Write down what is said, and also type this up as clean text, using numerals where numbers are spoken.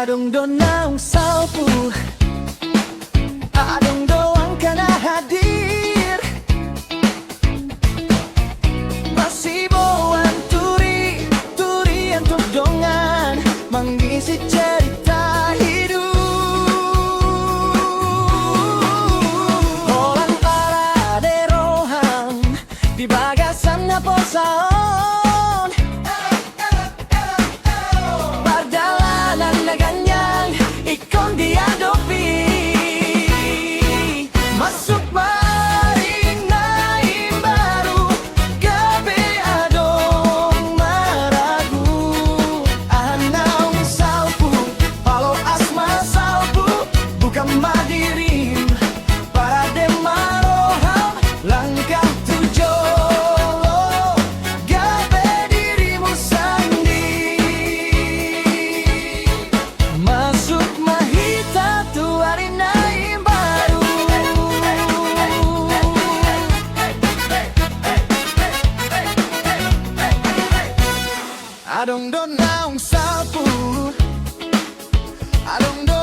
Adong do naong salpu, adong do ang kana hadir. Masibo ang turi, turi ang tugdongan, mangisi cerita hidup. Orang paraderohang di bagasan na posaon. Pardalanan na ganyan, ikon di adopi. Masuk maring na imbaru, gabi adong maragu. Anong salpu, palo asma salpu, bukan madirim para de maroham langkah tujuh. Gabe dirimu sandi, masuk mahita tuari naim baru. Adong do naong salpu, adong do